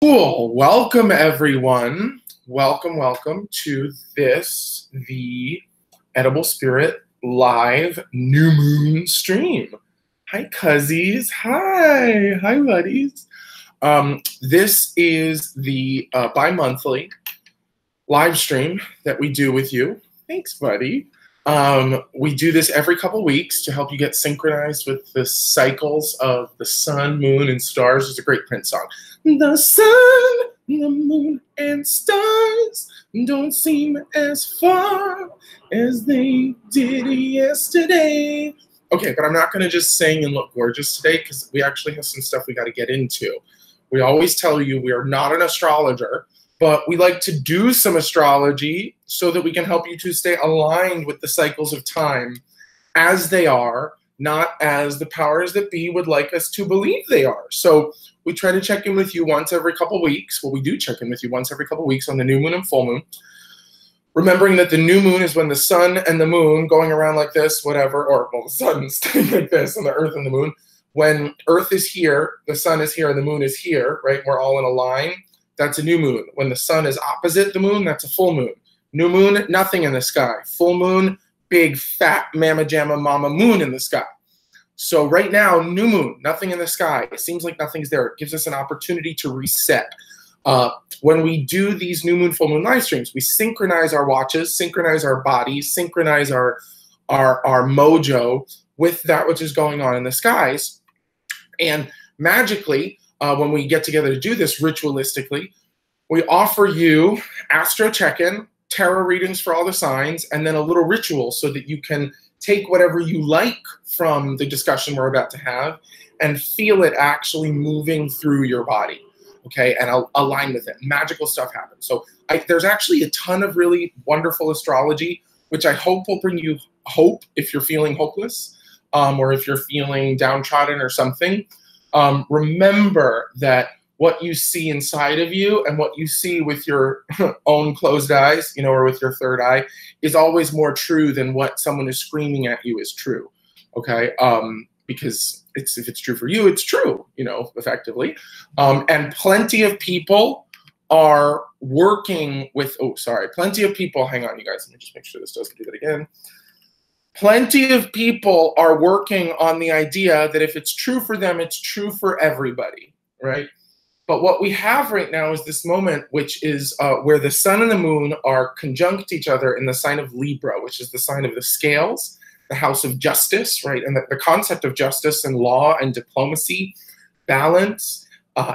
Cool. Welcome, everyone. Welcome to this, the Edible Spirit live new moon stream. Hi, cuzzies. Hi, buddies. This is the bi-monthly live stream that we do with you. Thanks, buddy. We do this every couple weeks to help you get synchronized with the cycles of the sun, moon, and stars. It's a great Prince song. The sun, the moon, and stars don't seem as far as they did yesterday. Okay, but I'm not going to just sing and look gorgeous today because we actually have some stuff we got to get into. We always tell you we are not an astrologer, but we like to do some astrology so that we can help you to stay aligned with the cycles of time as they are, not as the powers that be would like us to believe they are. So we try to check in with you once every couple weeks. Well, we do check in with you once every couple weeks on the new moon and full moon. Remembering that the new moon is when the sun and the moon going around like this, whatever, or well, the sun's staying like this and the earth and the moon. When earth is here, the sun is here, and the moon is here, right? We're all in a line. That's a new moon. When the sun is opposite the moon, that's a full moon. New moon, nothing in the sky. Full moon, big, fat, mamma jamma mama moon in the sky. So right now, new moon, nothing in the sky. It seems like nothing's there. It gives us an opportunity to reset. When we do these new moon, full moon live streams, we synchronize our watches, synchronize our bodies, synchronize our mojo with that which is going on in the skies. And magically, when we get together to do this ritualistically, we offer you astro check-in, tarot readings for all the signs, and then a little ritual so that you can take whatever you like from the discussion we're about to have and feel it actually moving through your body, okay, and align with it. Magical stuff happens. So there's actually a ton of really wonderful astrology, which I hope will bring you hope if you're feeling hopeless or if you're feeling downtrodden or something. Remember that what you see inside of you and what you see with your own closed eyes, you know, or with your third eye, is always more true than what someone is screaming at you is true, okay? Because if it's true for you, it's true, you know, effectively. And plenty of people are working with, plenty of people, hang on, you guys, let me just make sure this doesn't do that again. Plenty of people are working on the idea that if it's true for them, it's true for everybody, right? But what we have right now is this moment, which is where the sun and the moon are conjunct each other in the sign of Libra, which is the sign of the scales, the house of justice, right? And the concept of justice and law and diplomacy, balance,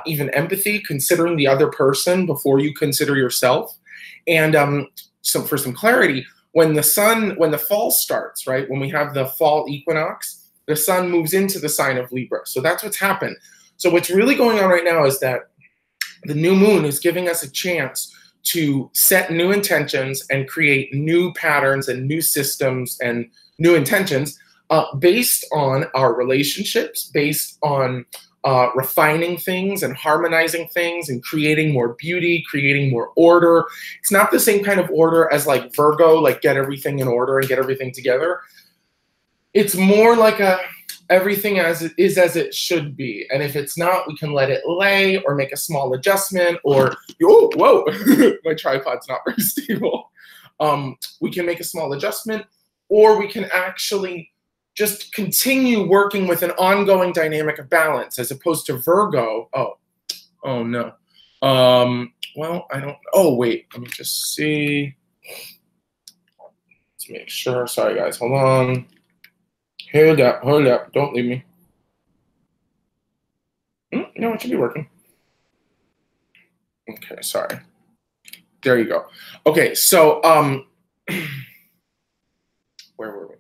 even empathy, considering the other person before you consider yourself. And so for some clarity, when the fall starts, right? When we have the fall equinox, the sun moves into the sign of Libra. So that's what's happened. So what's really going on right now is that the new moon is giving us a chance to set new intentions and create new patterns and new systems and new intentions based on our relationships, based on refining things and harmonizing things and creating more beauty, creating more order. It's not the same kind of order as like Virgo, like get everything in order and get everything together. It's more like everything as it is as it should be. And if it's not, we can let it lay or make a small adjustment or, oh, whoa, my tripod's not very stable. We can make a small adjustment, or we can actually just continue working with an ongoing dynamic of balance as opposed to Virgo. Oh no. Well, I don't, oh wait, let me just see. Let's make sure, sorry guys, hold on. Hold up, don't leave me. No, it should be working. Okay, sorry. There you go. Okay, so, where were we?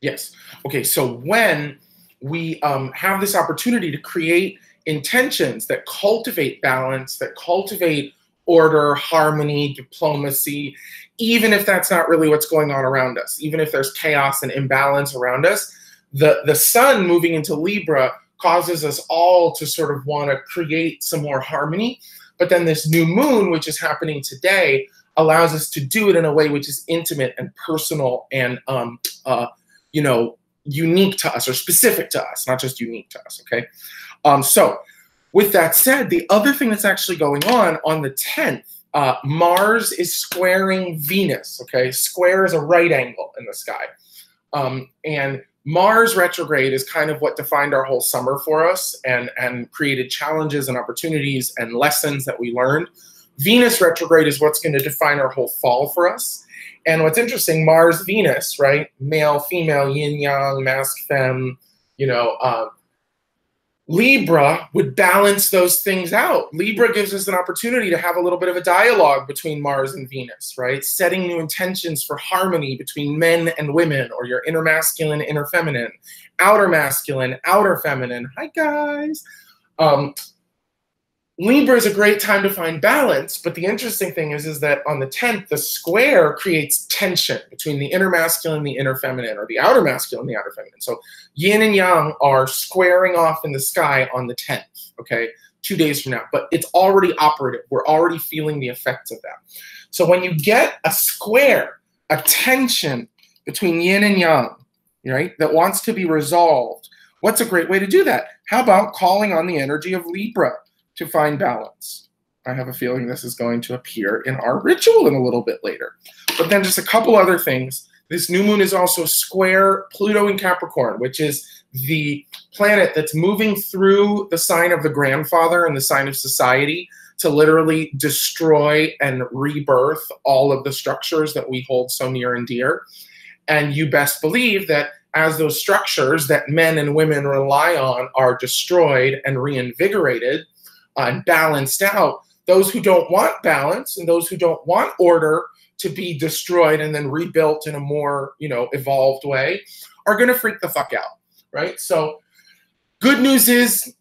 Yes. Okay, so when we have this opportunity to create intentions that cultivate balance, that cultivate order, harmony, diplomacy, even if that's not really what's going on around us, even if there's chaos and imbalance around us, the sun moving into Libra causes us all to sort of want to create some more harmony. But then this new moon, which is happening today, allows us to do it in a way which is intimate and personal and, you know, unique to us or specific to us, not just unique to us, okay? So with that said, the other thing that's actually going on the 10th, Mars is squaring Venus, okay? Square is a right angle in the sky. And Mars retrograde is kind of what defined our whole summer for us and created challenges and opportunities and lessons that we learned. Venus retrograde is what's going to define our whole fall for us. And what's interesting, Mars, Venus, right? Male, female, yin, yang, masc, femme, you know, Libra would balance those things out. Libra gives us an opportunity to have a little bit of a dialogue between Mars and Venus, right? Setting new intentions for harmony between men and women, or your inner masculine, inner feminine, outer masculine, outer feminine. Hi, guys. Libra is a great time to find balance, but the interesting thing is that on the 10th, the square creates tension between the inner masculine and the inner feminine, or the outer masculine and the outer feminine. So yin and yang are squaring off in the sky on the 10th, okay, 2 days from now, but it's already operative. We're already feeling the effects of that. So when you get a square, a tension between yin and yang, right, that wants to be resolved, what's a great way to do that? How about calling on the energy of Libra to find balance? I have a feeling this is going to appear in our ritual in a little bit later. But then just a couple other things. This new moon is also square Pluto in Capricorn, which is the planet that's moving through the sign of the grandfather and the sign of society to literally destroy and rebirth all of the structures that we hold so near and dear. And you best believe that as those structures that men and women rely on are destroyed and reinvigorated, and balanced out, those who don't want balance and those who don't want order to be destroyed and then rebuilt in a more, you know, evolved way are going to freak the fuck out, right? So good news is,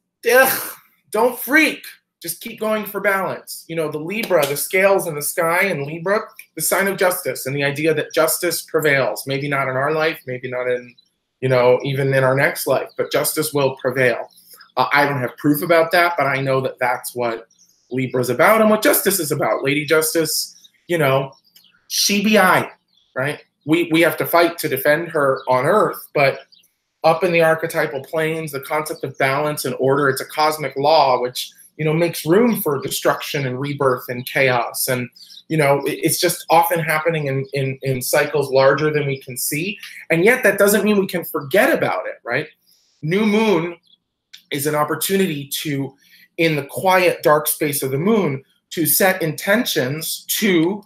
don't freak. Just keep going for balance. You know, the Libra, the scales in the sky in Libra, the sign of justice and the idea that justice prevails. Maybe not in our life, maybe not in, you know, even in our next life, but justice will prevail. I don't have proof about that, but I know that that's what Libra is about and what justice is about. Lady Justice, you know, she be I, right? We have to fight to defend her on Earth, but up in the archetypal planes, the concept of balance and order, it's a cosmic law, which, you know, makes room for destruction and rebirth and chaos. And, you know, it's just often happening in cycles larger than we can see. And yet that doesn't mean we can forget about it, right? New moon is an opportunity to, in the quiet, dark space of the moon, to set intentions to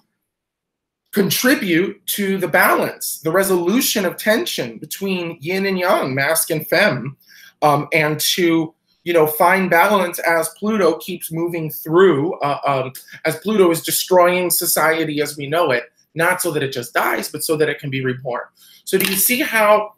contribute to the balance, the resolution of tension between yin and yang, masc and femme, and to, you know, find balance as Pluto keeps moving through, as Pluto is destroying society as we know it, not so that it just dies, but so that it can be reborn. So do you see how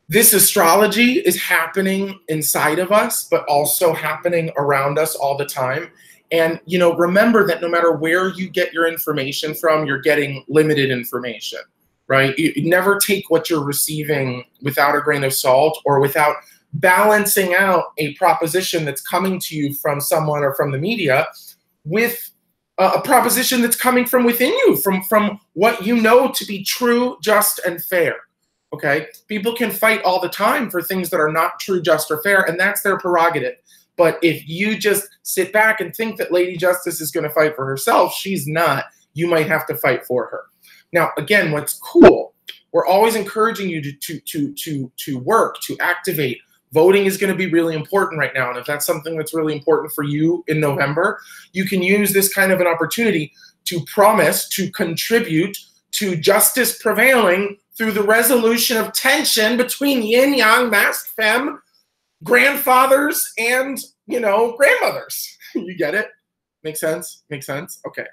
this astrology is happening inside of us, but also happening around us all the time? And, you know, remember that no matter where you get your information from, you're getting limited information, right? You never take what you're receiving without a grain of salt or without balancing out a proposition that's coming to you from someone or from the media with a proposition that's coming from within you, from what you know to be true, just, and fair. Okay, people can fight all the time for things that are not true, just, or fair, and that's their prerogative. But if you just sit back and think that Lady Justice is going to fight for herself, she's not. You might have to fight for her. Now, again, what's cool, we're always encouraging you to work, to activate. Voting is going to be really important right now, and if that's something that's really important for you in November, you can use this kind of an opportunity to promise to contribute to justice prevailing through the resolution of tension between yin, yang, masc, femme, grandfathers, and, you know, grandmothers. You get it? Make sense? Make sense? Okay.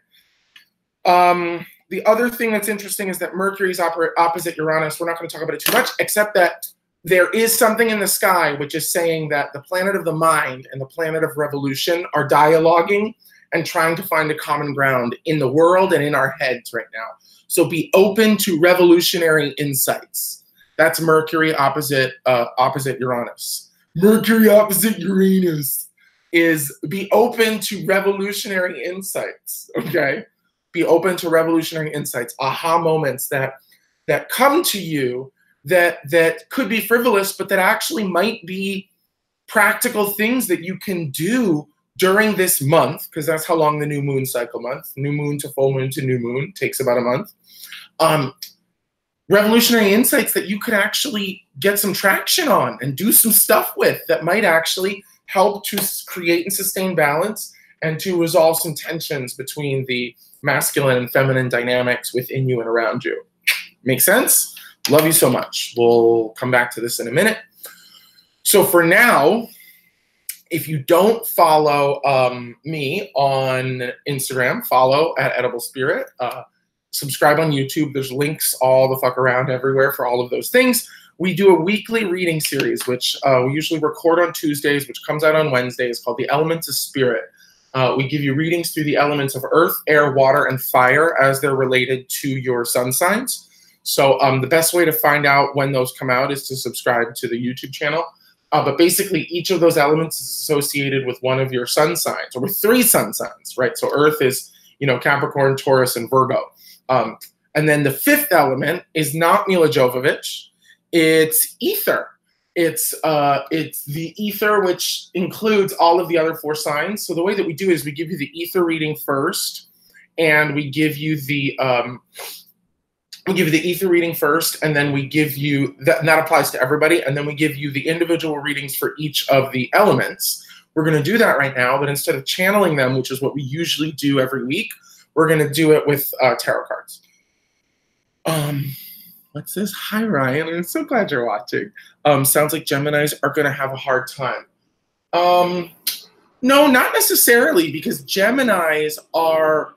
The other thing that's interesting is that Mercury is opposite Uranus. We're not going to talk about it too much, except that there is something in the sky which is saying that the planet of the mind and the planet of revolution are dialoguing and trying to find a common ground in the world and in our heads right now. So be open to revolutionary insights. That's Mercury opposite Uranus. Mercury opposite Uranus is be open to revolutionary insights, okay? Be open to revolutionary insights, aha moments that come to you that could be frivolous, but that actually might be practical things that you can do during this month, because that's how long the new moon cycle month, new moon to full moon to new moon, takes about a month. Revolutionary insights that you could actually get some traction on and do some stuff with that might actually help to create and sustain balance and to resolve some tensions between the masculine and feminine dynamics within you and around you. Make sense? Love you so much. We'll come back to this in a minute. So for now, if you don't follow me on Instagram, follow at EdibleSpirit. Subscribe on YouTube. There's links all the fuck around everywhere for all of those things. We do a weekly reading series, which we usually record on Tuesdays, which comes out on Wednesdays, called The Elements of Spirit. We give you readings through the elements of earth, air, water, and fire as they're related to your sun signs. So the best way to find out when those come out is to subscribe to the YouTube channel. But basically, each of those elements is associated with one of your sun signs, or with 3 sun signs, right? So Earth is, Capricorn, Taurus, and Virgo. And then the 5th element is not Mila Jovovich. It's ether. It's the ether, which includes all of the other 4 signs. So the way that we do is we give you the ether reading first, and we give you the ether reading first, and then we give you that, and that applies to everybody, and then we give you the individual readings for each of the elements. We're going to do that right now, but instead of channeling them, which is what we usually do every week, we're going to do it with tarot cards. What's this? Hi, Ryan. I'm so glad you're watching. Sounds like Geminis are going to have a hard time. No, not necessarily, because Geminis are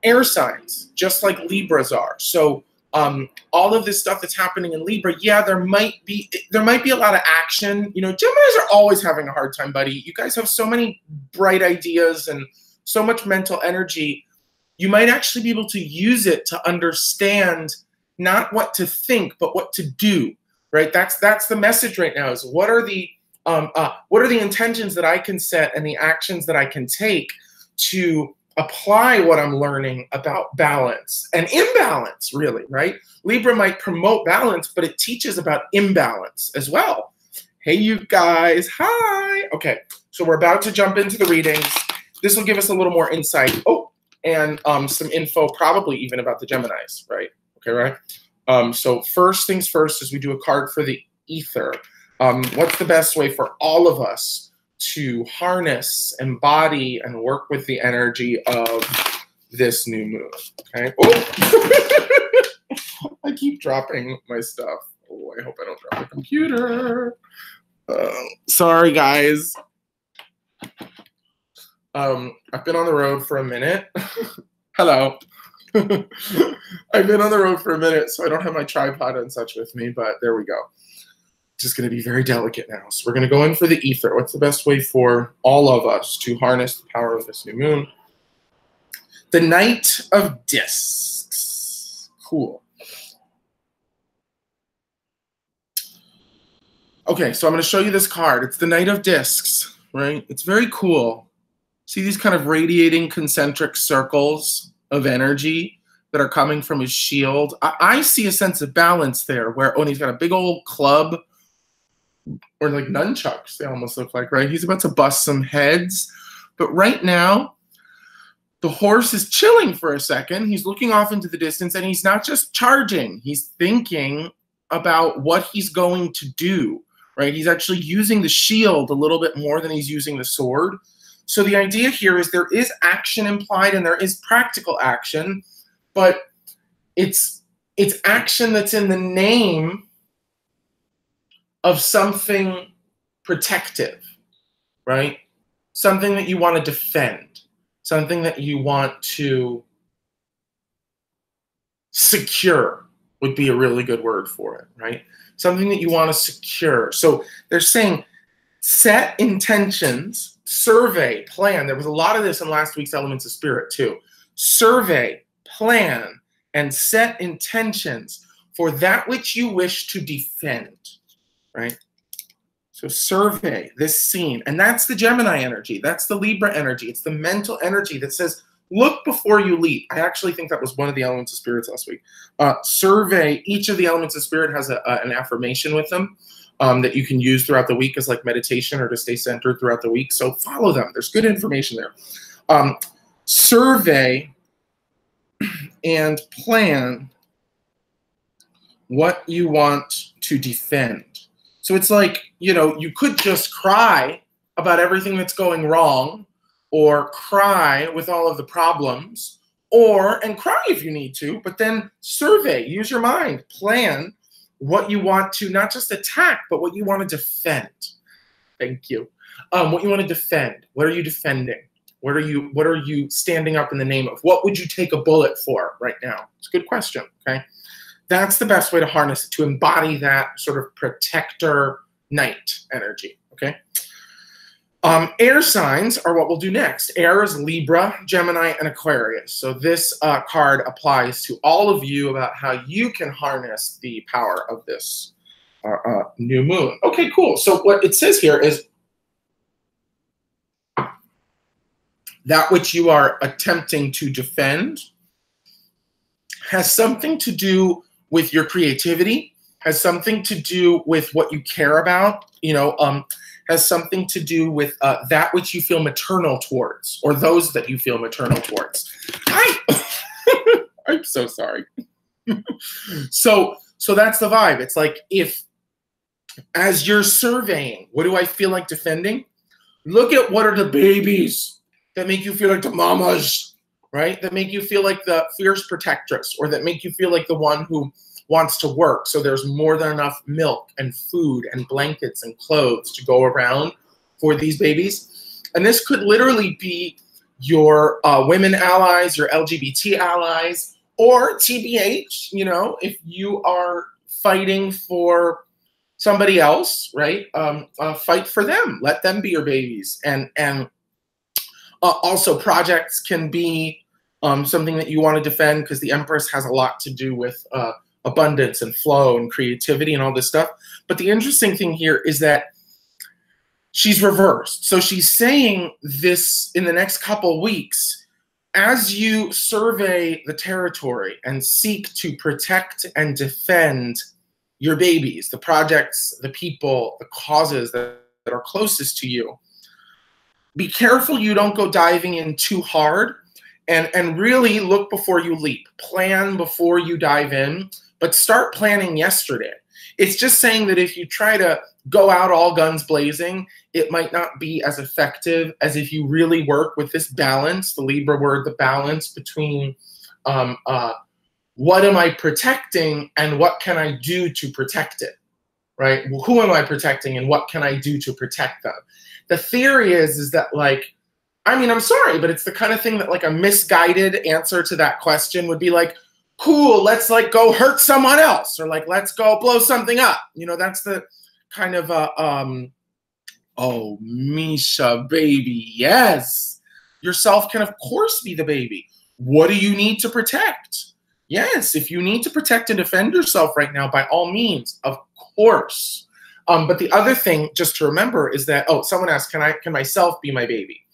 air signs, just like Libras are. So all of this stuff that's happening in Libra, yeah, there might be a lot of action. Geminis are always having a hard time, buddy. You guys have so many bright ideas and so much mental energy. You might actually be able to use it to understand not what to think, but what to do, right? That's the message right now, is what are the intentions that I can set and the actions that I can take to apply what I'm learning about balance and imbalance, really, right? Libra might promote balance, but it teaches about imbalance as well. Hey, you guys. Hi. Okay, so we're about to jump into the readings. This will give us a little more insight. Oh, and some info, probably even about the Geminis, right? Okay, right? So first things first is we do a card for the ether. What's the best way for all of us to harness, embody, and work with the energy of this new moon? Okay. Oh, I keep dropping my stuff. Oh, I hope I don't drop my computer. Sorry, guys. I've been on the road for a minute. Hello. I've been on the road for a minute, so I don't have my tripod and such with me, but there we go. Just going to be very delicate now. So we're going to go in for the ether. What's the best way for all of us to harness the power of this new moon? The Knight of Discs. Cool. Okay, so I'm going to show you this card. It's the Knight of Discs, right? It's very cool. See these kind of radiating concentric circles of energy that are coming from his shield? I see a sense of balance there, where, oh, and he's got a big old club, or like nunchucks, they almost look like, right? He's about to bust some heads. But right now, the horse is chilling for a second. He's looking off into the distance, and he's not just charging. He's thinking about what he's going to do, right? He's actually using the shield a little bit more than he's using the sword. So the idea here is there is action implied and there is practical action, but it's action that's in the name of something protective, right? Something that you want to defend, something that you want to secure would be a really good word for it, right? Something that you want to secure. So they're saying set intentions, survey, plan. There was a lot of this in last week's Elements of Spirit too. Survey, plan, and set intentions for that which you wish to defend, right? So survey this scene. And that's the Gemini energy. That's the Libra energy. It's the mental energy that says, look before you leap. I actually think that was one of the elements of spirits last week. Survey, each of the elements of spirit has an affirmation with them that you can use throughout the week as like meditation or to stay centered throughout the week. So follow them. There's good information there. Survey and plan what you want to defend. So it's like, you know, you could just cry about everything that's going wrong, or cry with all of the problems, and cry if you need to, but then survey, use your mind, plan what you want to not just attack, but what you want to defend. Thank you. What you want to defend. What are you defending? What are you standing up in the name of? What would you take a bullet for right now? It's a good question, okay? That's the best way to harness it, to embody that sort of protector knight energy, okay? Air signs are what we'll do next. Air is Libra, Gemini, and Aquarius. So this card applies to all of you about how you can harness the power of this new moon. Okay, cool. So what it says here is that which you are attempting to defend has something to do with your creativity, has something to do with what you care about, you know, has something to do with that which you feel maternal towards, or those that you feel maternal towards. I'm so sorry. So that's the vibe. It's like, if, as you're surveying, what do I feel like defending? Look at what are the babies that make you feel like the mamas, right? That make you feel like the fierce protectress, or that make you feel like the one who wants to work, so there's more than enough milk and food and blankets and clothes to go around for these babies. And this could literally be your women allies, your LGBT allies, or TBH, you know, if you are fighting for somebody else, right? Fight for them. Let them be your babies. And also projects can be something that you want to defend, because the Empress has a lot to do with abundance and flow and creativity and all this stuff. But the interesting thing here is that she's reversed. So she's saying this in the next couple weeks, as you survey the territory and seek to protect and defend your babies, the projects, the people, the causes that are closest to you, be careful you don't go diving in too hard, and really look before you leap. Plan before you dive in, but start planning yesterday. It's just saying that if you try to go out all guns blazing, it might not be as effective as if you really work with this balance, the Libra word, the balance between what am I protecting and what can I do to protect it, right? Well, who am I protecting and what can I do to protect them? The theory is that, like, I mean, I'm sorry, but it's the kind of thing that, like, a misguided answer to that question would be like, cool, let's like go hurt someone else, or like, let's go blow something up. You know, that's the kind of oh, Misha, baby, yes. Yourself can, of course, be the baby. What do you need to protect? Yes, if you need to protect and defend yourself right now, by all means, of course. But the other thing just to remember is that, oh, someone asked, can myself be my baby?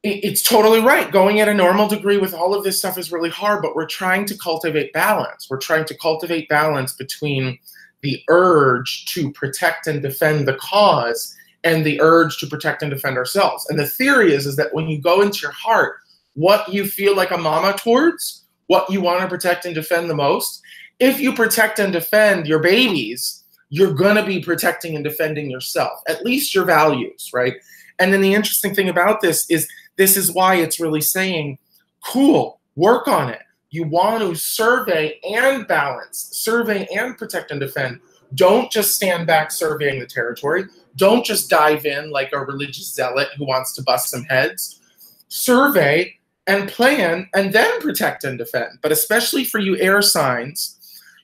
It's totally right. Going at a normal degree with all of this stuff is really hard, but we're trying to cultivate balance. We're trying to cultivate balance between the urge to protect and defend the cause and the urge to protect and defend ourselves. And the theory is that when you go into your heart, what you feel like a mama towards, what you want to protect and defend the most, if you protect and defend your babies, you're going to be protecting and defending yourself, at least your values, right? And then the interesting thing about this is why it's really saying, cool, work on it. You want to survey and balance, survey and protect and defend. Don't just stand back surveying the territory. Don't just dive in like a religious zealot who wants to bust some heads. Survey and plan and then protect and defend. But especially for you air signs,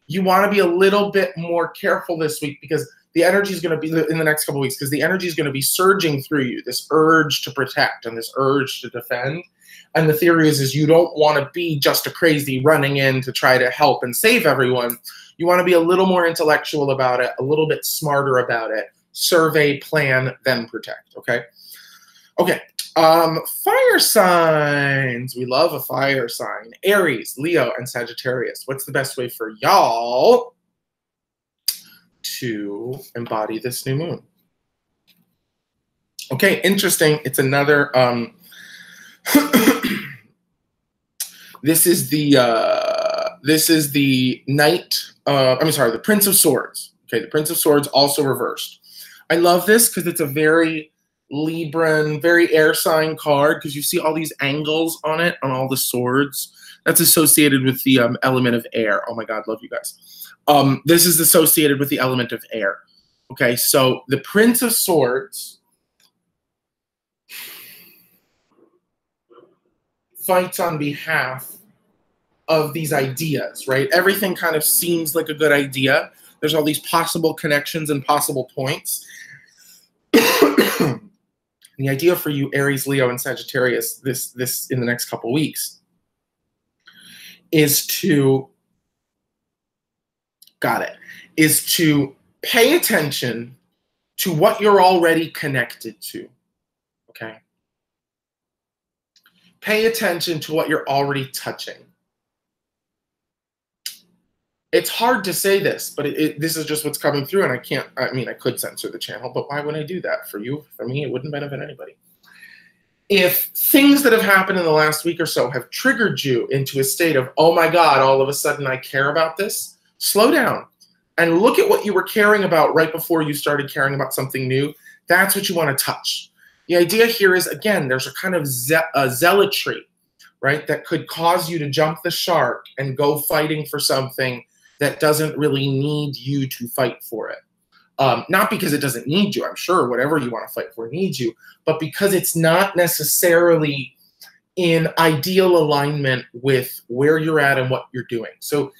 you want to be a little bit more careful this week, because the energy is going to be in the next couple of weeks, because the energy is going to be surging through you, this urge to protect and this urge to defend. And the theory is you don't want to be just a crazy running in to try to help and save everyone. You want to be a little more intellectual about it, a little bit smarter about it. Survey, plan, then protect, okay? Okay, Fire signs. We love a fire sign. Aries, Leo, and Sagittarius. What's the best way for y'all to embody this new moon? Okay, interesting. It's another, this is the Knight, the Prince of Swords. Okay, the Prince of Swords also reversed. I love this because it's a very Libran, very air sign card, because you see all these angles on it, on all the swords. That's associated with the element of air. Oh my God, love you guys. This is associated with the element of air. Okay, so the Prince of Swords fights on behalf of these ideas, right? Everything kind of seems like a good idea. There's all these possible connections and possible points. The idea for you, Aries, Leo, and Sagittarius, this in the next couple weeks, is to pay attention to what you're already connected to. Okay? Pay attention to what you're already touching. It's hard to say this, but this is just what's coming through, and I could censor the channel, but why would I do that? For you, for me, it wouldn't benefit anybody. If things that have happened in the last week or so have triggered you into a state of, oh my God, all of a sudden I care about this, slow down and look at what you were caring about right before you started caring about something new. That's what you want to touch. The idea here is, again, there's a kind of zealotry, right, that could cause you to jump the shark and go fighting for something that doesn't really need you to fight for it. Not because it doesn't need you. I'm sure whatever you want to fight for needs you, but because it's not necessarily in ideal alignment with where you're at and what you're doing. So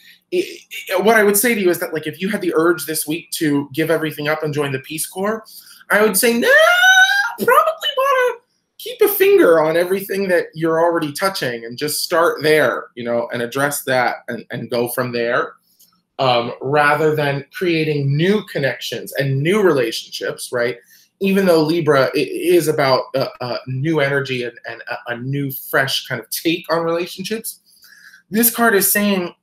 what I would say to you is that, like, if you had the urge this week to give everything up and join the Peace Corps, I would say, no, probably want to keep a finger on everything that you're already touching and just start there, you know, and address that and go from there. Rather than creating new connections and new relationships, right? Even though Libra is about new energy and a new, fresh kind of take on relationships, this card is saying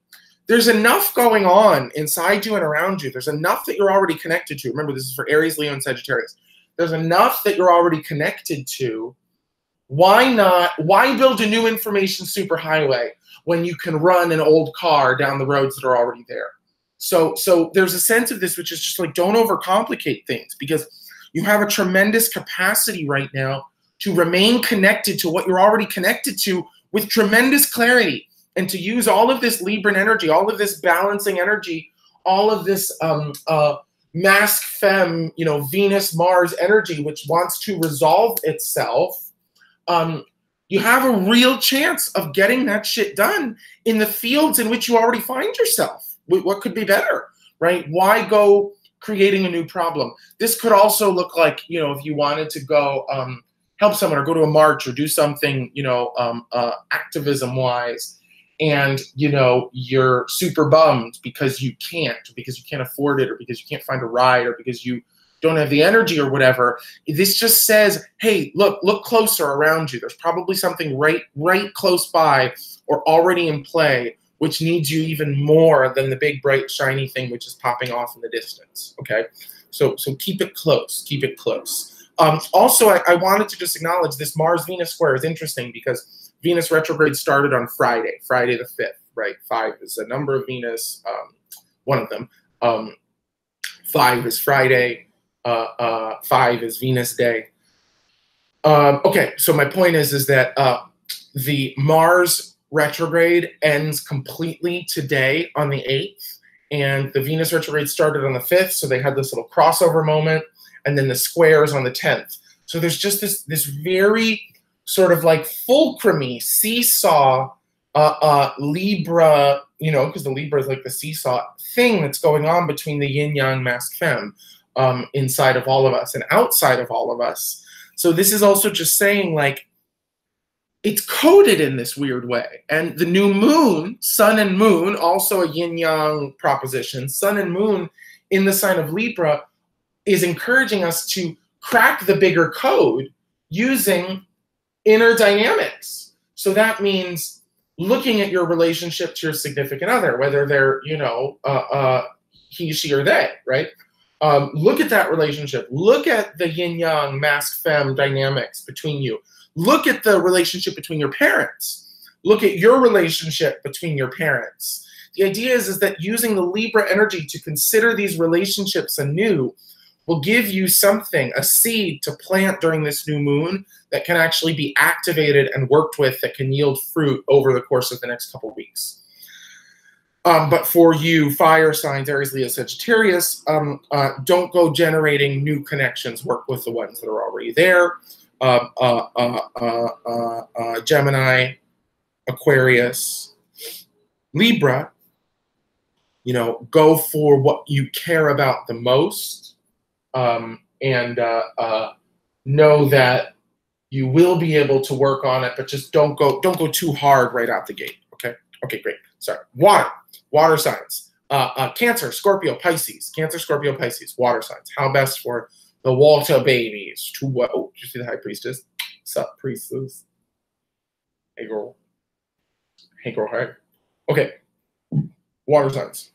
there's enough going on inside you and around you. There's enough that you're already connected to. Remember, this is for Aries, Leo, and Sagittarius. There's enough that you're already connected to. Why build a new information superhighway when you can run an old car down the roads that are already there? So there's a sense of this, which is just like, don't overcomplicate things, because you have a tremendous capacity right now to remain connected to what you're already connected to with tremendous clarity, and to use all of this Libran energy, all of this balancing energy, all of this masc femme, you know, Venus, Mars energy, which wants to resolve itself. You have a real chance of getting that shit done in the fields in which you already find yourself. What could be better, right? Why go creating a new problem? This could also look like, you know, if you wanted to go help someone or go to a march or do something, you know, activism-wise, and, you know, you're super bummed because you can't afford it, or because you can't find a ride, or because you don't have the energy or whatever. This just says, hey, look closer around you. There's probably something right close by or already in play, which needs you even more than the big, bright, shiny thing which is popping off in the distance, okay? So keep it close, keep it close. Also, I wanted to just acknowledge this Mars-Venus square is interesting because Venus retrograde started on Friday the 5th, right? 5 is a number of Venus, one of them. 5 is Friday, 5 is Venus Day. Okay, so my point is that the Mars retrograde ends completely today on the 8th, and the Venus retrograde started on the 5th, so they had this little crossover moment, and then the squares on the 10th. So there's just this very sort of like fulcrum-y seesaw Libra, you know, because the Libra is like the seesaw thing that's going on between the yin-yang masc femme inside of all of us and outside of all of us. So this is also just saying, like, it's coded in this weird way. And the new moon, sun and moon, also a yin-yang proposition, sun and moon in the sign of Libra, is encouraging us to crack the bigger code using inner dynamics. So that means looking at your relationship to your significant other, whether they're, you know, he, she, or they, right? Look at that relationship. Look at the yin-yang, masc-femme dynamics between you. Look at the relationship between your parents. Look at your relationship between your parents. The idea is that using the Libra energy to consider these relationships anew will give you something, a seed to plant during this new moon that can actually be activated and worked with, that can yield fruit over the course of the next couple of weeks. But for you, fire signs, Aries, Leo, Sagittarius, don't go generating new connections. Work with the ones that are already there. Gemini, Aquarius, Libra, you know, go for what you care about the most, and know that you will be able to work on it, but just don't go too hard right out the gate. Okay. Okay, great. Sorry. Water signs. Cancer, Scorpio, Pisces. Cancer, Scorpio, Pisces. Water signs. How best for the water babies to what? Oh, did you see the High Priestess? Sup, priestess? Hey, girl. Hey, girl. Hi. Okay. Water signs.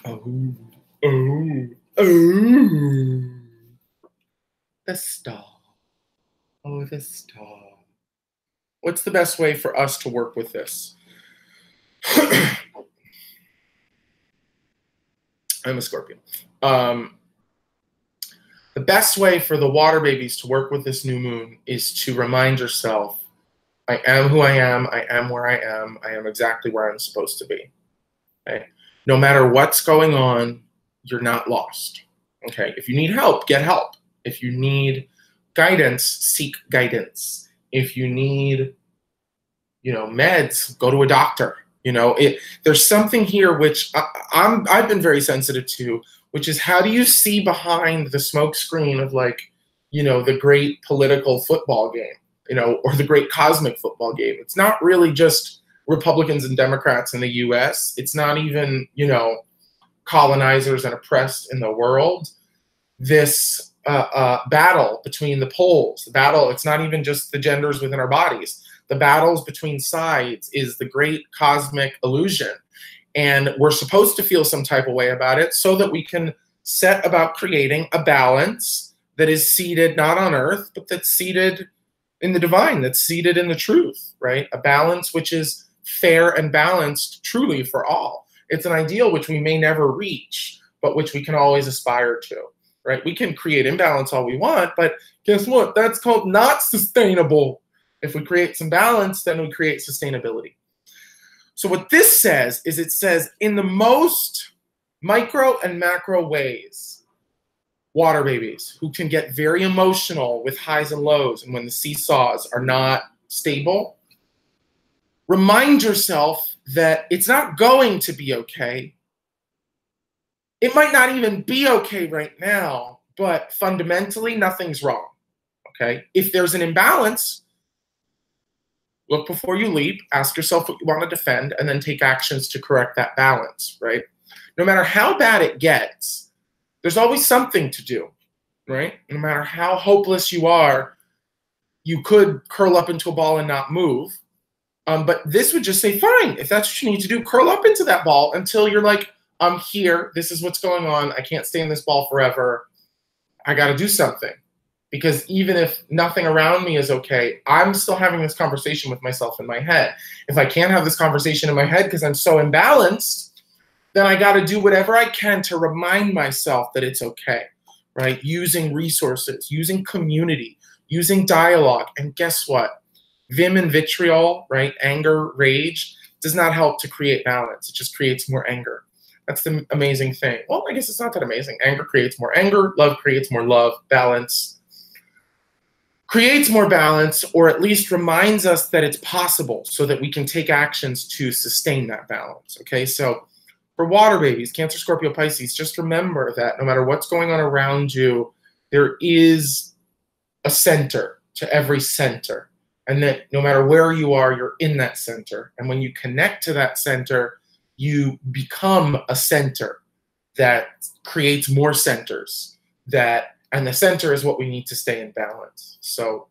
Oh. The star. Oh, the star. What's the best way for us to work with this? I'm a Scorpio. The best way for the water babies to work with this new moon is to remind yourself, I am who I am where I am exactly where I'm supposed to be. Okay? No matter what's going on, you're not lost. Okay? If you need help, get help. If you need guidance, seek guidance. If you need, you know, meds, go to a doctor. You know, there's something here which I've been very sensitive to, which is how do you see behind the smoke screen of, like, you know, the great political football game, you know, or the great cosmic football game. It's not really just Republicans and Democrats in the US. It's not even, you know, colonizers and oppressed in the world. This battle between the poles, the battle, it's not even just the genders within our bodies. The battles between sides is the great cosmic illusion. And we're supposed to feel some type of way about it so that we can set about creating a balance that is seated not on earth, but that's seated in the divine, that's seated in the truth, right? A balance which is fair and balanced truly for all. It's an ideal which we may never reach, but which we can always aspire to, right? We can create imbalance all we want, but guess what? That's called not sustainable. If we create some balance, then we create sustainability. So what this says is, it says in the most micro and macro ways, water babies who can get very emotional with highs and lows and when the seesaws are not stable, remind yourself that it's not going to be okay. It might not even be okay right now, but fundamentally nothing's wrong, okay? If there's an imbalance, look before you leap, ask yourself what you want to defend, and then take actions to correct that balance, right? No matter how bad it gets, there's always something to do, right? No matter how hopeless you are, you could curl up into a ball and not move. But this would just say, fine, if that's what you need to do, curl up into that ball until you're like, I'm here, this is what's going on, I can't stay in this ball forever, I got to do something. Because even if nothing around me is okay, I'm still having this conversation with myself in my head. If I can't have this conversation in my head because I'm so imbalanced, then I got to do whatever I can to remind myself that it's okay, right? Using resources, using community, using dialogue. And guess what? Vim and vitriol, right? Anger, rage, does not help to create balance. It just creates more anger. That's the amazing thing. Well, I guess it's not that amazing. Anger creates more anger. Love creates more love. Balance creates more balance, or at least reminds us that it's possible so that we can take actions to sustain that balance, okay? So for water babies, Cancer, Scorpio, Pisces, just remember that no matter what's going on around you, there is a center to every center, and that no matter where you are, you're in that center. And when you connect to that center, you become a center that creates more centers, that And the center is what we need to stay in balance. So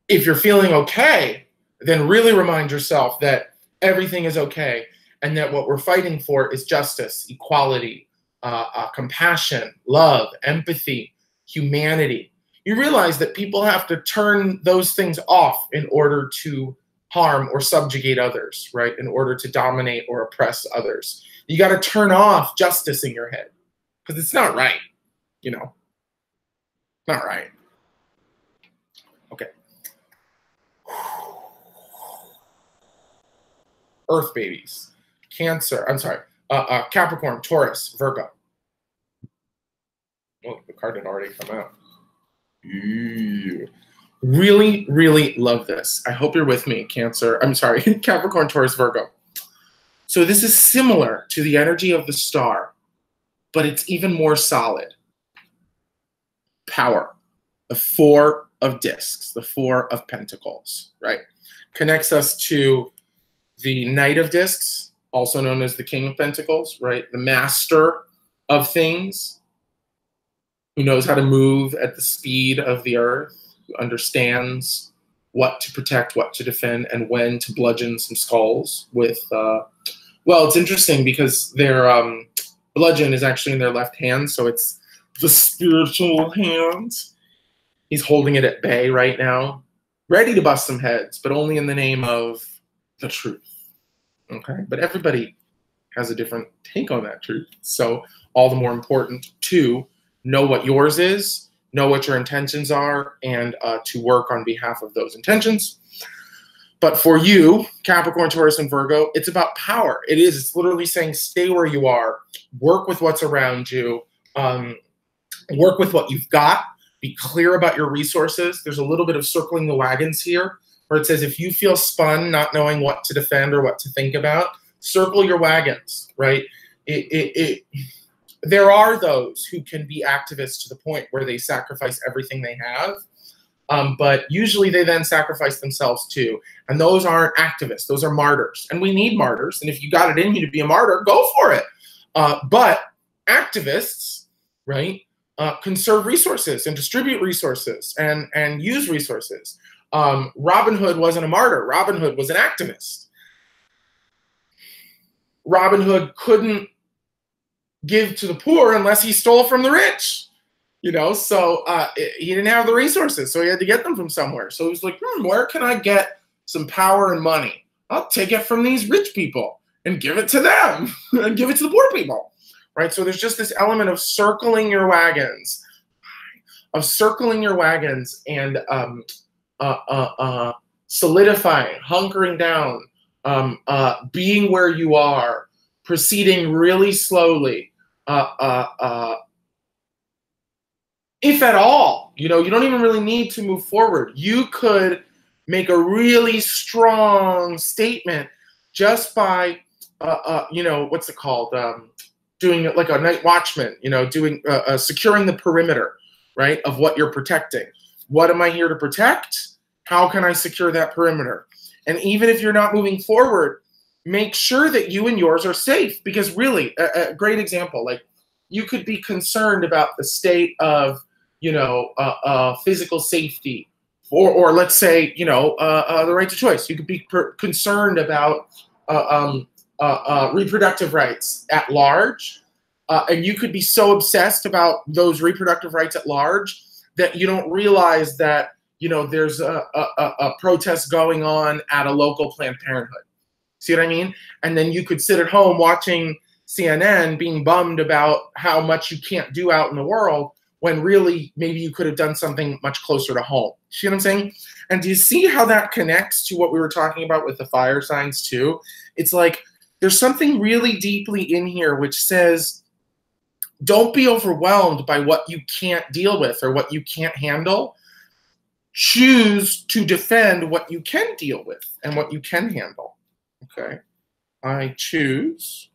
if you're feeling okay, then really remind yourself that everything is okay and that what we're fighting for is justice, equality, compassion, love, empathy, humanity. You realize that people have to turn those things off in order to harm or subjugate others, right? In order to dominate or oppress others. You got to turn off justice in your head because it's not right, you know, not right. Okay. Earth babies, Cancer, I'm sorry, Capricorn, Taurus, Virgo. Oh, the card had already come out. Ooh. Really, really love this. I hope you're with me, Cancer. I'm sorry, Capricorn, Taurus, Virgo. So this is similar to the energy of the star, but it's even more solid. Power, the Four of Discs, the Four of Pentacles, right? Connects us to the Knight of Discs, also known as the King of Pentacles, right? The master of things, who knows how to move at the speed of the earth, who understands what to protect, what to defend, and when to bludgeon some skulls with, well, it's interesting because their bludgeon is actually in their left hand, so it's the spiritual hand. He's holding it at bay right now, ready to bust some heads, but only in the name of the truth. Okay, but everybody has a different take on that truth. So all the more important to know what yours is, know what your intentions are, and to work on behalf of those intentions. But for you, Capricorn, Taurus, and Virgo, it's about power. It is. It's literally saying stay where you are, work with what's around you, work with what you've got, be clear about your resources. There's a little bit of circling the wagons here, where it says if you feel spun, not knowing what to defend or what to think about, circle your wagons, right? There are those who can be activists to the point where they sacrifice everything they have, but usually they then sacrifice themselves too. And those aren't activists, those are martyrs. And we need martyrs. And if you got it in you to be a martyr, go for it. But activists, right, conserve resources and distribute resources and use resources. Robin Hood wasn't a martyr. Robin Hood was an activist. Robin Hood couldn't give to the poor unless he stole from the rich, you know, so he didn't have the resources, so he had to get them from somewhere. So he was like, where can I get some power and money? I'll take it from these rich people and give it to them and give it to the poor people, right? So there's just this element of circling your wagons, and solidifying, hunkering down, being where you are, proceeding really slowly, if at all. You know, you don't even really need to move forward. You could make a really strong statement just by, you know, what's it called? Doing it like a night watchman, you know, doing securing the perimeter, right, of what you're protecting. What am I here to protect? How can I secure that perimeter? And even if you're not moving forward, make sure that you and yours are safe, because really, a great example, like you could be concerned about the state of, you know, physical safety, or let's say, you know, the right to choice. You could be concerned about reproductive rights at large, and you could be so obsessed about those reproductive rights at large that you don't realize that, you know, there's a protest going on at a local Planned Parenthood. See what I mean? And then you could sit at home watching CNN being bummed about how much you can't do out in the world, when really maybe you could have done something much closer to home. See what I'm saying? And do you see how that connects to what we were talking about with the fire signs too? It's like there's something really deeply in here which says, don't be overwhelmed by what you can't deal with or what you can't handle. Choose to defend what you can deal with and what you can handle. Okay, I choose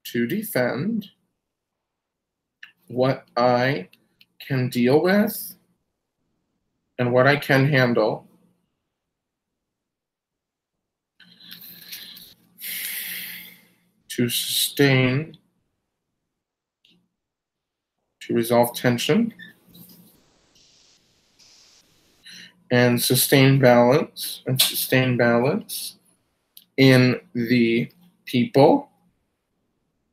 to defend what I can deal with and what I can handle. To sustain to resolve tension and sustain balance in the people,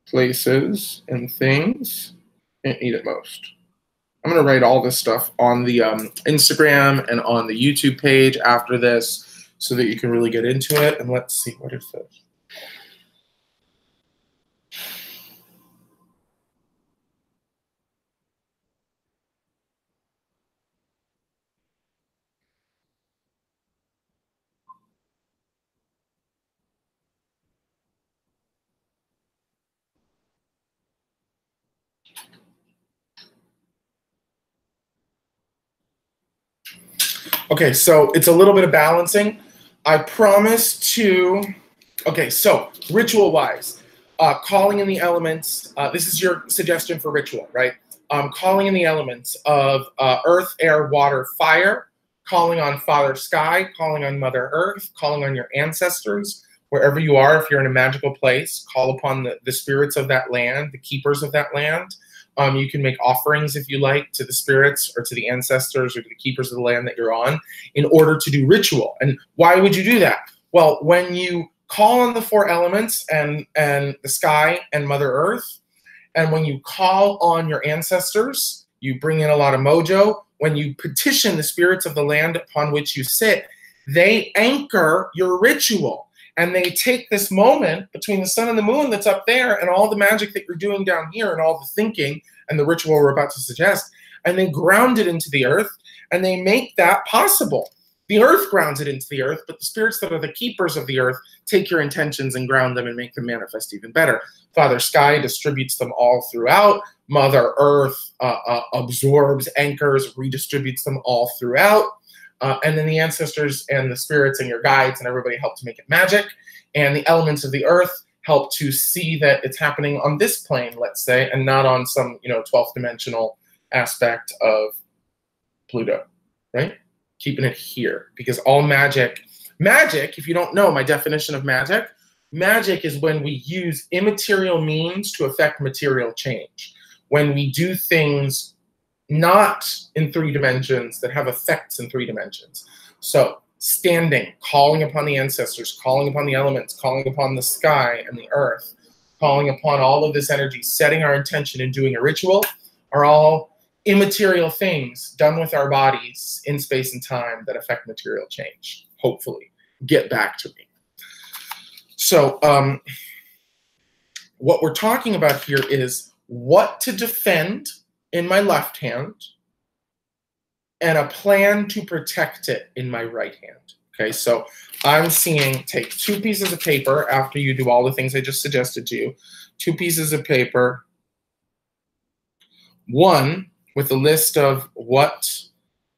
places, and things that need it most. I'm going to write all this stuff on the Instagram and on the YouTube page after this so that you can really get into it. And let's see, what is this? Okay, so it's a little bit of balancing. I promise to, okay, so ritual-wise, calling in the elements, this is your suggestion for ritual, right? Calling in the elements of earth, air, water, fire, calling on Father Sky, calling on Mother Earth, calling on your ancestors, wherever you are. If you're in a magical place, call upon the spirits of that land, the keepers of that land. You can make offerings, if you like, to the spirits or to the ancestors or to the keepers of the land that you're on in order to do ritual. And why would you do that? Well, when you call on the four elements and the sky and Mother Earth, and when you call on your ancestors, you bring in a lot of mojo. When you petition the spirits of the land upon which you sit, they anchor your ritual. And they take this moment between the sun and the moon that's up there and all the magic that you're doing down here and all the thinking and the ritual we're about to suggest, and they ground it into the earth, and they make that possible. The earth grounds it into the earth, but the spirits that are the keepers of the earth take your intentions and ground them and make them manifest even better. Father Sky distributes them all throughout. Mother Earth absorbs, anchors, redistributes them all throughout. And then the ancestors and the spirits and your guides and everybody help to make it magic. And the elements of the earth help to see that it's happening on this plane, let's say, and not on some 12th dimensional aspect of Pluto, right? Keeping it here. Because all magic, if you don't know my definition of magic is when we use immaterial means to affect material change. When we do things not in 3 dimensions that have effects in 3 dimensions. So standing, calling upon the ancestors, calling upon the elements, calling upon the sky and the earth, calling upon all of this energy, setting our intention and doing a ritual are all immaterial things done with our bodies in space and time that affect material change, hopefully. Get back to me. So what we're talking about here is what to defend in my left hand, and a plan to protect it in my right hand. Okay, so I'm seeing take 2 pieces of paper after you do all the things I just suggested to you. 2 pieces of paper. 1 with a list of what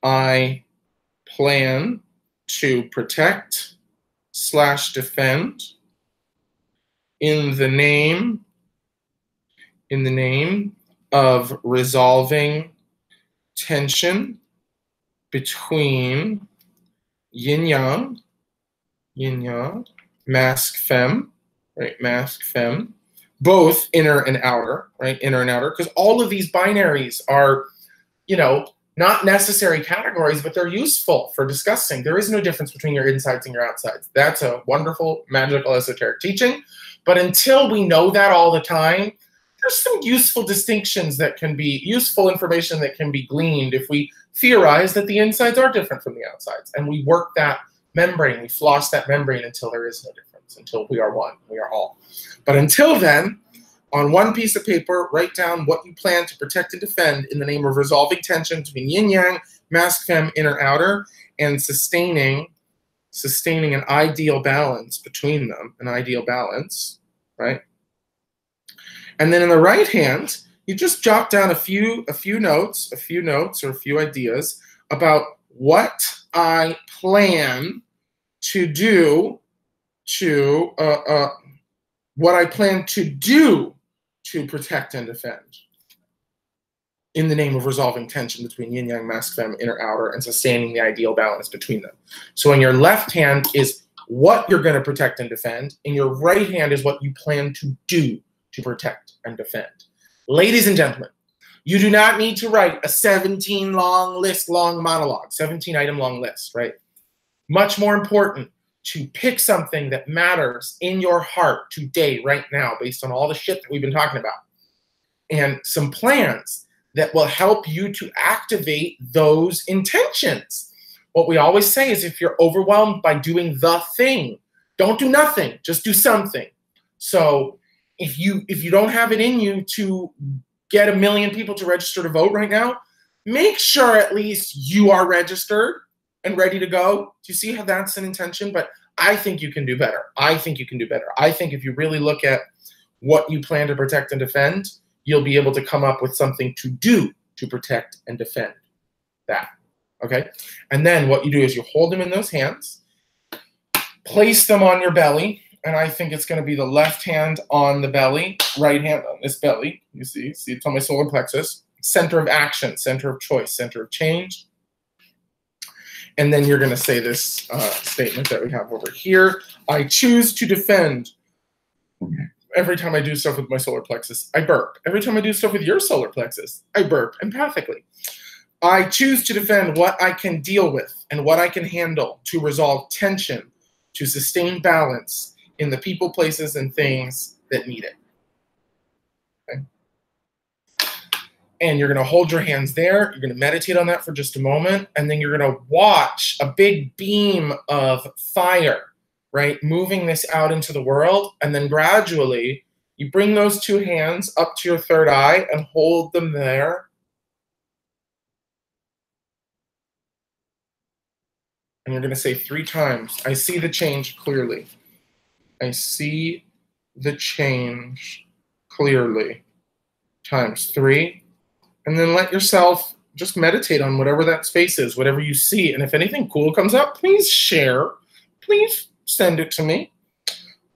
I plan to protect / defend in the name of resolving tension between yin-yang, masc, femme, right, masc, femme, both inner and outer, right, inner and outer, because all of these binaries are, not necessary categories, but they're useful for discussing. There is no difference between your insides and your outsides. That's a wonderful, magical, esoteric teaching, but until we know that all the time, there's some useful distinctions that can be, useful information that can be gleaned if we theorize that the insides are different from the outsides. And we work that membrane, we floss that membrane until there is no difference, until we are one, we are all. But until then, on 1 piece of paper, write down what you plan to protect and defend in the name of resolving tension between yin-yang, masc, femme, inner, outer, and sustaining an ideal balance between them, an ideal balance, right? And then in the right hand, you just jot down a few notes or a few ideas about what I plan to do to protect and defend in the name of resolving tension between yin-yang, masc, femme, inner, outer, and sustaining the ideal balance between them. So in your left hand is what you're going to protect and defend. In your right hand is what you plan to do to protect and defend. Ladies and gentlemen, You do not need to write a 17 long monologue, 17 item long list, right? Much more important to pick something that matters in your heart today, right now, based on all the shit that we've been talking about, and some plans that will help you to activate those intentions. What we always say is if you're overwhelmed by doing the thing, don't do nothing, just do something. So if you don't have it in you to get 1 million people to register to vote right now, make sure at least you are registered and ready to go. Do you see how that's an intention? But I think you can do better. I think you can do better. I think if you really look at what you plan to protect and defend, you'll be able to come up with something to do to protect and defend that, okay? And then what you do is you hold them in those hands, place them on your belly, and I think it's going to be the left hand on the belly, right hand on this belly. You see it's on my solar plexus. Center of action, center of choice, center of change. And then you're going to say this statement that we have over here. I choose to defend. Every time I do stuff with my solar plexus, I burp. Every time I do stuff with your solar plexus, I burp empathically. I choose to defend what I can deal with and what I can handle to resolve tension, to sustain balance in the people, places, and things that need it. Okay? And you're going to hold your hands there. You're going to meditate on that for just a moment. And then you're going to watch a big beam of fire, right, moving this out into the world. And then gradually, you bring those two hands up to your third eye and hold them there. And you're going to say 3 times, I see the change clearly. I see the change clearly. Times 3. And then let yourself just meditate on whatever that space is, whatever you see. And if anything cool comes up, please share. Please send it to me.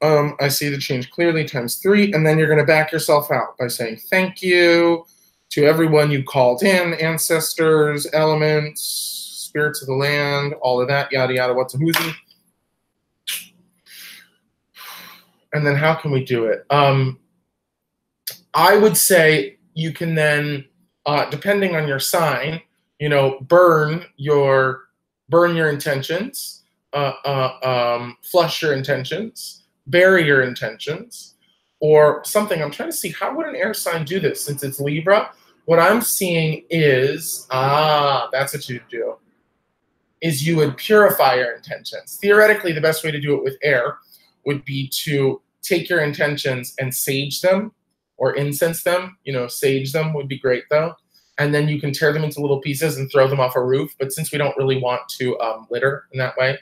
I see the change clearly, times 3. And then you're going to back yourself out by saying thank you to everyone you called in, ancestors, elements, spirits of the land, all of that, yada, yada, what's a whoozy. And then how can we do it? I would say you can then, depending on your sign, you know, burn your intentions, flush your intentions, bury your intentions, or something. I'm trying to see, how would an air sign do this? Since it's Libra, what I'm seeing is, that's what you do, is you would purify your intentions. Theoretically, the best way to do it with air would be to take your intentions and sage them or incense them. You know, sage them would be great though. And then you can tear them into little pieces and throw them off a roof. But since we don't really want to litter in that way,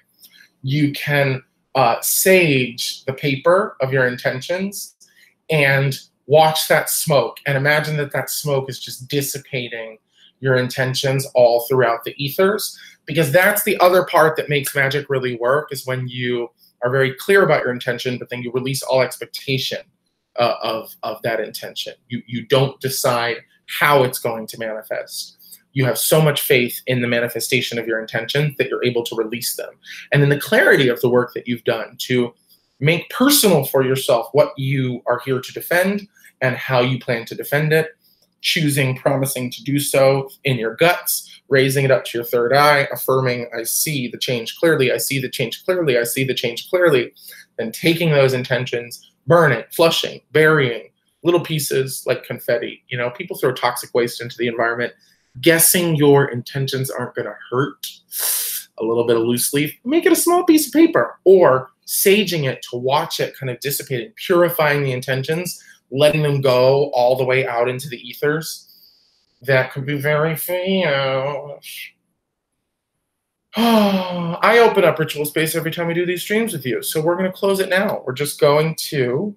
you can sage the paper of your intentions and watch that smoke. And imagine that that smoke is just dissipating your intentions all throughout the ethers. Because that's the other part that makes magic really work, is when you are very clear about your intention, but then you release all expectation of that intention. You don't decide how it's going to manifest. You have so much faith in the manifestation of your intentions that you're able to release them. And in the clarity of the work that you've done to make personal for yourself what you are here to defend and how you plan to defend it, choosing, promising to do so in your guts, raising it up to your third eye, affirming, I see the change clearly, I see the change clearly, I see the change clearly, then taking those intentions, burning, flushing, burying, little pieces like confetti. You know, people throw toxic waste into the environment. Guessing your intentions aren't going to hurt. A little bit of loose leaf, make it a small piece of paper, or saging it to watch it kind of dissipating, purifying the intentions, letting them go all the way out into the ethers. That could be very foolish. I open up ritual space every time we do these streams with you, so we're going to close it now. We're just going to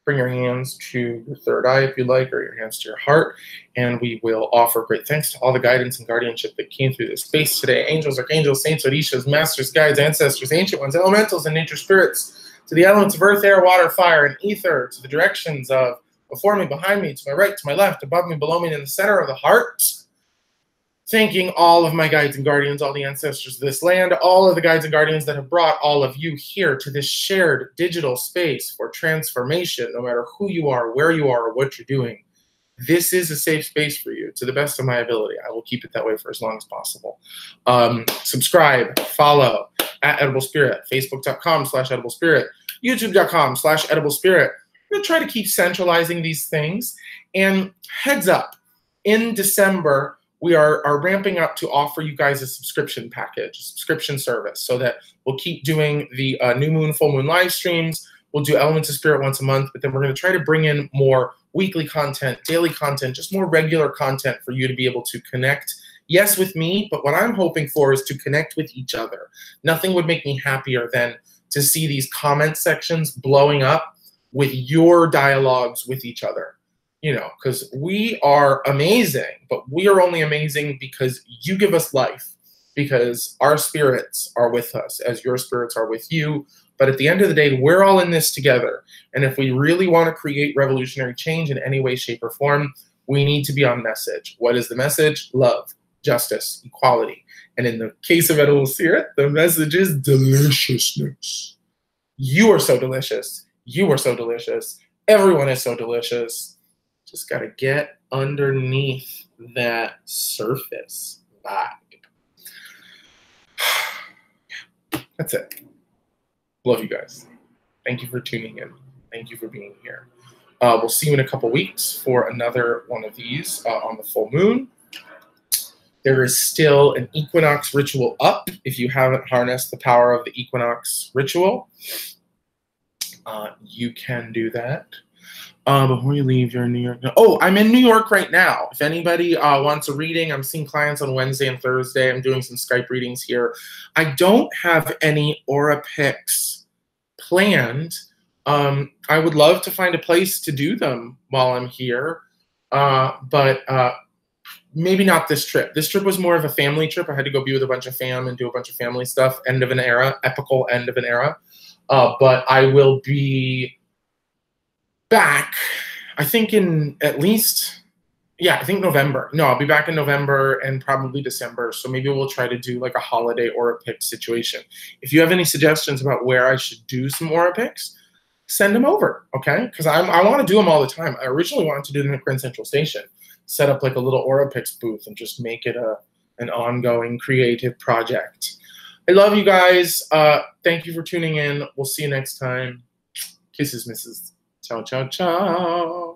bring your hands to your third eye if you like, or your hands to your heart, and we will offer great thanks to all the guidance and guardianship that came through this space today. Angels, archangels, saints, orishas, masters, guides, ancestors, ancient ones, elementals, and nature spirits, to the elements of earth, air, water, fire, and ether, to the directions of before me, behind me, to my right, to my left, above me, below me, and in the center of the heart. Thanking all of my guides and guardians, all the ancestors of this land, all of the guides and guardians that have brought all of you here to this shared digital space for transformation, no matter who you are, where you are, or what you're doing. this is a safe space for you to the best of my ability. I will keep it that way for as long as possible. Subscribe, follow at EdibleSpirit, Facebook.com/EdibleSpirit, YouTube.com/EdibleSpirit. I'm going to try to keep centralizing these things. And heads up, in December, we are ramping up to offer you guys a subscription package, a subscription service, so that we'll keep doing the new moon, full moon live streams. We'll do Elements of Spirit once a month, but then we're going to try to bring in more weekly content, daily content, just more regular content for you to be able to connect, yes, with me, but what I'm hoping for is to connect with each other. Nothing would make me happier than to see these comment sections blowing up with your dialogues with each other. You know, because we are amazing, but we are only amazing because you give us life, because our spirits are with us as your spirits are with you. But at the end of the day, we're all in this together. And if we really want to create revolutionary change in any way, shape, or form, we need to be on message. What is the message? Love, justice, equality. And in the case of EdibleSpirit, the message is deliciousness. You are so delicious. You are so delicious. Everyone is so delicious. Just got to get underneath that surface vibe. That's it. Love you guys. Thank you for tuning in. Thank you for being here. We'll see you in a couple weeks for another one of these on the full moon. There is still an equinox ritual up. If you haven't harnessed the power of the equinox ritual, you can do that. Before you leave, you're in New York. Oh, I'm in New York right now. If anybody wants a reading, I'm seeing clients on Wednesday and Thursday. I'm doing some Skype readings here. I don't have any aura picks planned. I would love to find a place to do them while I'm here, but maybe not this trip. This trip was more of a family trip. I had to go be with a bunch of fam and do a bunch of family stuff. End of an era, epical end of an era. But I will be back, I think in at least, yeah, I think November. No, I'll be back in November and probably December. So maybe we'll try to do like a holiday aura pick situation. If you have any suggestions about where I should do some aura picks, send them over, okay? Because I want to do them all the time. I originally wanted to do them at Grand Central Station, set up like a little aura picks booth and just make it an ongoing creative project. I love you guys. Thank you for tuning in. We'll see you next time. Kisses, misses. Ciao, ciao, ciao.